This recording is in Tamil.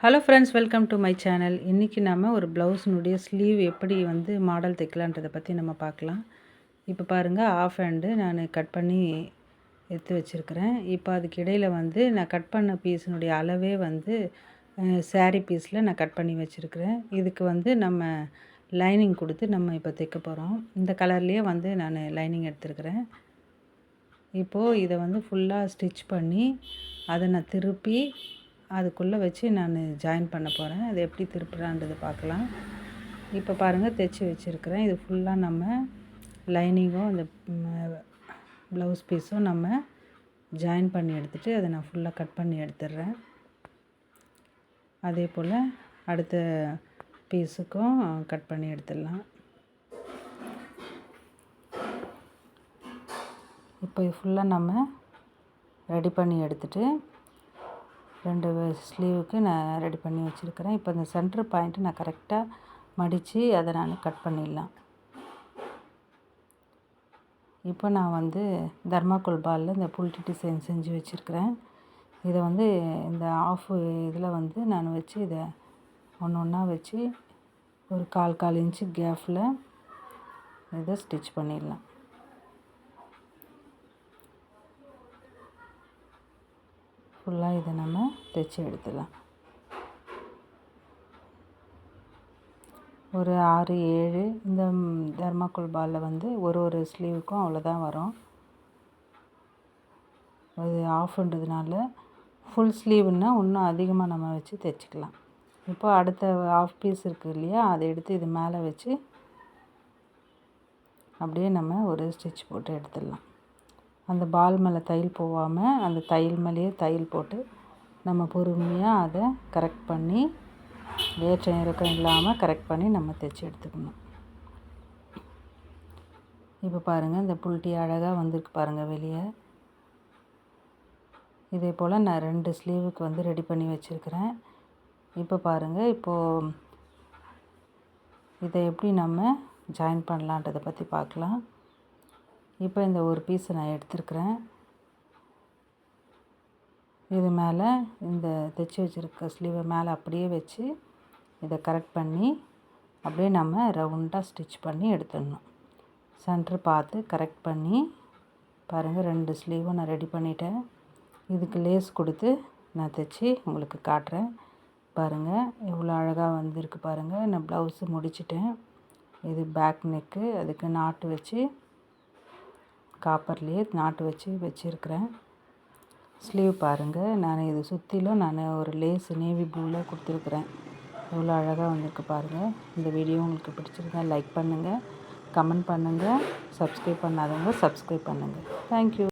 Hello friends, welcome to my channel. இன்றைக்கி நம்ம ஒரு ப்ளவுஸினுடைய ஸ்லீவ் எப்படி மாடல் தைக்கலான்றதை பற்றி நம்ம பார்க்கலாம். இப்போ பாருங்கள், ஆஃப் ஹேண்டு நான் கட் பண்ணி எடுத்து வச்சுருக்கிறேன். இப்போ அதுக்கு இடையில் நான் கட் பண்ண பீஸினுடைய அளவே சாரீ பீஸில் நான் கட் பண்ணி வச்சுருக்கிறேன். இதுக்கு நம்ம லைனிங் கொடுத்து நம்ம இப்போ தைக்க போகிறோம். இந்த கலர்லேயே நான் லைனிங் எடுத்துருக்கிறேன். இப்போது இதை ஃபுல்லாக ஸ்டிச் பண்ணி அதை நான் திருப்பி அதுக்குள்ளே வச்சு நான் ஜாயின் பண்ண போகிறேன். அது எப்படி திருப்புறான்றதை பார்க்கலாம். இப்போ பாருங்கள், தைச்சி வச்சுருக்கிறேன். இது ஃபுல்லாக நம்ம லைனிங்கும் அந்த ப்ளவுஸ் பீஸும் நம்ம ஜாயின் பண்ணி எடுத்துகிட்டு அதை நான் ஃபுல்லாக கட் பண்ணி எடுத்துடுறேன். அதே போல் அடுத்த பீஸுக்கும் கட் பண்ணி எடுத்துடலாம். இப்போ இது ஃபுல்லாக நம்ம ரெடி பண்ணி எடுத்துகிட்டு 2 ஸ்லீவுக்கு நான் ரெடி பண்ணி வச்சுருக்கிறேன். இப்போ இந்த சென்டர் பாயிண்ட்டு நான் கரெக்டாக மடித்து அதை நான் கட் பண்ணிடலாம். இப்போ நான் தர்மாக்கோல் பாலில் இந்த புல்டி டிசைன் செஞ்சு வச்சுருக்கிறேன். இதை இந்த ஆஃப் இதில் நான் வச்சு இதை ஒன்று ஒன்றா வச்சு ஒரு 1/4 இன்ச்சு கேப்பில் இதை ஸ்டிச் பண்ணிடலாம். ஃபுல்லாக இதை நம்ம தைச்சி எடுத்துடலாம். ஒரு 6 7 இந்த தர்மாக்கோல் பாலில் ஒரு ஸ்லீவுக்கும் அவ்வளோதான் வரும். அது ஆஃப்ன்றதுனால ஃபுல் ஸ்லீவுன்னா இன்னும் அதிகமாக நம்ம வச்சு தைச்சிக்கலாம். இப்போ அடுத்த ஆஃப் பீஸ் இருக்குது இல்லையா, அதை எடுத்து இது மேலே வச்சு அப்படியே நம்ம ஒரு ஸ்டிச் போட்டு எடுத்துடலாம். அந்த பால் மேலே தையல் போகாமல் அந்த தையல் மேலேயே தையல் போட்டு நம்ம பொறுமையாக அதை கரெக்ட் பண்ணி ஏற்றம் இறக்கம் இல்லாமல் கரெக்ட் பண்ணி நம்ம தைச்சி எடுத்துக்கணும். இப்போ பாருங்கள், இந்த புல்ட்டி அழகாக வந்திருக்கு பாருங்கள் வெளியே. இதே போல் நான் 2 ஸ்லீவுக்கு ரெடி பண்ணி வச்சுருக்கிறேன். இப்போ பாருங்கள், இப்போது இதை எப்படி நம்ம ஜாயின் பண்ணலான்றதை பற்றி பார்க்கலாம். இப்போ இந்த ஒரு பீஸை நான் எடுத்துருக்கிறேன். இது மேலே இந்த தைச்சி வச்சுருக்க ஸ்லீவை மேலே அப்படியே வச்சு இதை கரெக்ட் பண்ணி அப்படியே நம்ம ரவுண்டாக ஸ்டிச் பண்ணி எடுத்துடணும். சென்டர் பார்த்து கரெக்ட் பண்ணி பாருங்கள், 2 ஸ்லீவும் நான் ரெடி பண்ணிட்டேன். இதுக்கு லேஸ் கொடுத்து நான் தைச்சி உங்களுக்கு காட்டுறேன். பாருங்கள், எவ்வளோ அழகாக வந்திருக்கு பாருங்கள். நான் ப்ளவுஸு முடிச்சிட்டேன். இது பேக் நெக்கு, அதுக்கு நாட்டு வச்சு காப்பர்லேயே நாட்டு வச்சு வச்சுருக்கிறேன். ஸ்லீவ் பாருங்கள், நான் இது சுற்றிலும் நான் ஒரு லேஸ் நேவி ப்ளூவில் கொடுத்துருக்குறேன். எவ்வளோ அழகாக வந்திருக்கு பாருங்கள். இந்த வீடியோ உங்களுக்கு பிடிச்சிருந்தா லைக் பண்ணுங்கள், கமெண்ட் பண்ணுங்கள், சப்ஸ்கிரைப் பண்ணாதவங்க சப்ஸ்கிரைப் பண்ணுங்கள். தேங்க்யூ.